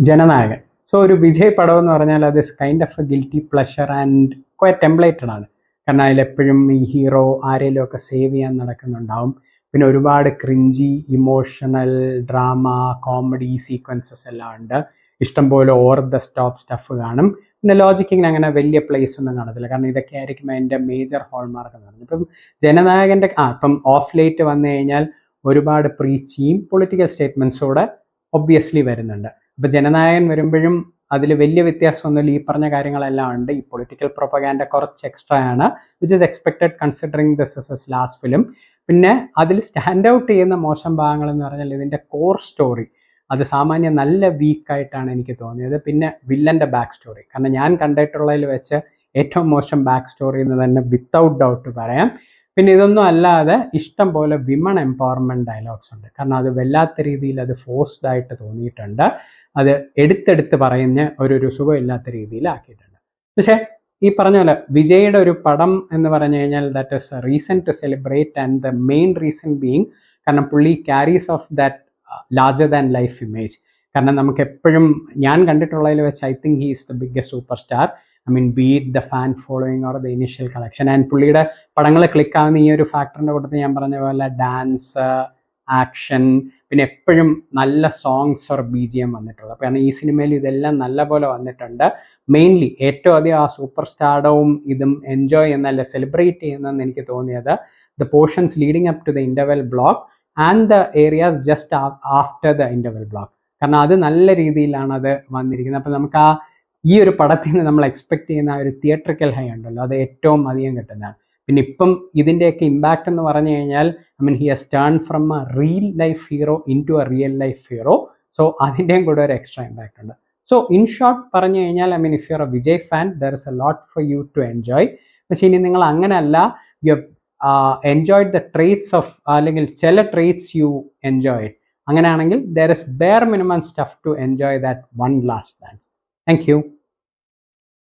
Jananayakan. So ഒരു വിജയ് പടം എന്ന് പറഞ്ഞാൽ അത് kind of a guilty pleasure and quite templated ആണ്. കാരണം അതിലെപ്പോഴും ഈ ഹീറോ ആരെങ്കിലും ഒക്കെ സേവ് ചെയ്യാൻ നടക്കുന്നുണ്ടാവും. പിന്നെ ഒരുപാട് cringy, emotional, drama, comedy sequences എല്ലാം ഉണ്ട്. ഇഷ്ടംപോലെ ഓവർ ദ സ്റ്റോപ്പ് സ്റ്റഫ് കാണും. പിന്നെ ലോജിക്കിങ്ങിന് അങ്ങനെ വലിയ പ്ലേസ് ഒന്നും കാണത്തില്ല. കാരണം ഇതൊക്കെ ആയിരിക്കും അതിൻ്റെ മേജർ ഹോൾമാർക്ക് എന്ന് പറയുന്നത്. ഇപ്പം ജനനായകൻ്റെ ഇപ്പം ഓഫ് ലേറ്റ് വന്നു കഴിഞ്ഞാൽ ഒരുപാട് പ്രീച്ചിയും പൊളിറ്റിക്കൽ സ്റ്റേറ്റ്മെൻറ്റ്സോടെ ഒബ്വിയസ്ലി വരുന്നുണ്ട്. അപ്പോൾ ജനനായകൻ വരുമ്പോഴും അതിൽ വലിയ വ്യത്യാസമൊന്നുമില്ല. ഈ പറഞ്ഞ കാര്യങ്ങളെല്ലാം ഉണ്ട്. ഈ പൊളിറ്റിക്കൽ പ്രൊപ്പഗാൻഡ കുറച്ച് എക്സ്ട്രാ ആണ്, which is expected considering this is S last film. പിന്നെ അതിൽ സ്റ്റാൻഡ് ഔട്ട് ചെയ്യുന്ന മോശം ഭാഗങ്ങൾ എന്ന് പറഞ്ഞാൽ ഇതിൻ്റെ കോർ സ്റ്റോറി അത് സാമാന്യം നല്ല വീക്കായിട്ടാണ് എനിക്ക് തോന്നിയത്. പിന്നെ വില്ലൻ്റെ ബാക്ക് സ്റ്റോറി, കാരണം ഞാൻ കണ്ടിട്ടുള്ളതിൽ വെച്ച് ഏറ്റവും മോശം ബാക്ക് സ്റ്റോറി എന്ന് തന്നെ വിത്തൗട്ട് ഡൗട്ട് പറയാം. പിന്നെ ഇതൊന്നും അല്ലാതെ ഇഷ്ടം പോലെ വിമൺ എംപവർമെൻറ്റ് ഡയലോഗ്സ് ഉണ്ട്. കാരണം അത് വല്ലാത്ത രീതിയിൽ അത് ഫോഴ്സ്ഡ് ആയിട്ട് തോന്നിയിട്ടുണ്ട്. അത് എടുത്തെടുത്ത് പറയുന്ന ഒരു സുഖമില്ലാത്ത രീതിയിലാക്കിയിട്ടുണ്ട്. പക്ഷേ ഈ പറഞ്ഞ പോലെ വിജയുടെ ഒരു പടം എന്ന് പറഞ്ഞു കഴിഞ്ഞാൽ that is a reason to celebrate and the main reason being കാരണം പുള്ളി carries of that larger than life image. കാരണം നമുക്ക് എപ്പോഴും ഞാൻ കണ്ടിട്ടുള്ളതിൽ വെച്ച് I think he is the biggest super star. I mean beat the fan following or the initial collection. And പുള്ളിയുടെ പടങ്ങൾ ക്ലിക്കാവുന്ന ഈ ഒരു ഫാക്ടറിൻ്റെ കൂട്ടത്തിൽ ഞാൻ പറഞ്ഞ പോലെ ഡാൻസ്, ആക്ഷൻ, പിന്നെ എപ്പോഴും നല്ല സോങ്സ് ഓർ BGM വന്നിട്ടുള്ളത്. കാരണം ഈ സിനിമയിൽ ഇതെല്ലാം നല്ല പോലെ വന്നിട്ടുണ്ട്. മെയിൻലി ഏറ്റവും അധികം ആ സൂപ്പർ സ്റ്റാർഡവും ഇതും എൻജോയ് ചെയ്യുന്ന അല്ലെ സെലിബ്രേറ്റ് ചെയ്യുന്നതെന്ന് എനിക്ക് തോന്നിയത് the portions leading up to the interval block and the areas just after the interval block. കാരണം അത് നല്ല രീതിയിലാണ് അത് വന്നിരിക്കുന്നത്. അപ്പം നമുക്ക് ഈ ഒരു പടത്തിൽ നിന്ന് നമ്മൾ എക്സ്പെക്ട് ചെയ്യുന്ന ആ ഒരു തിയേറ്ററിക്കൽ ഹൈ ഉണ്ടല്ലോ, അത് ഏറ്റവും അധികം കിട്ടുന്നതാണ്. പിന്നെ ഇപ്പം ഇതിൻ്റെയൊക്കെ ഇമ്പാക്റ്റ് എന്ന് പറഞ്ഞു കഴിഞ്ഞാൽ I mean he has turn from a real life hero into a real life hero. So അതിൻ്റെയും കൂടെ ഒരു എക്സ്ട്രാ ഇമ്പാക്റ്റ് ഉണ്ട്. സോ ഇൻ ഷോർട്ട് പറഞ്ഞു കഴിഞ്ഞാൽ I mean if you are a Vijay fan there is a lot for you to enjoy. പക്ഷേ ഇനി നിങ്ങൾ അങ്ങനെയല്ല, you enjoyed the traits of അല്ലെങ്കിൽ ചില ട്രേറ്റ്സ് യു എൻജോയ്, അങ്ങനെയാണെങ്കിൽ there is bare minimum stuff to enjoy that one last dance. Thank you.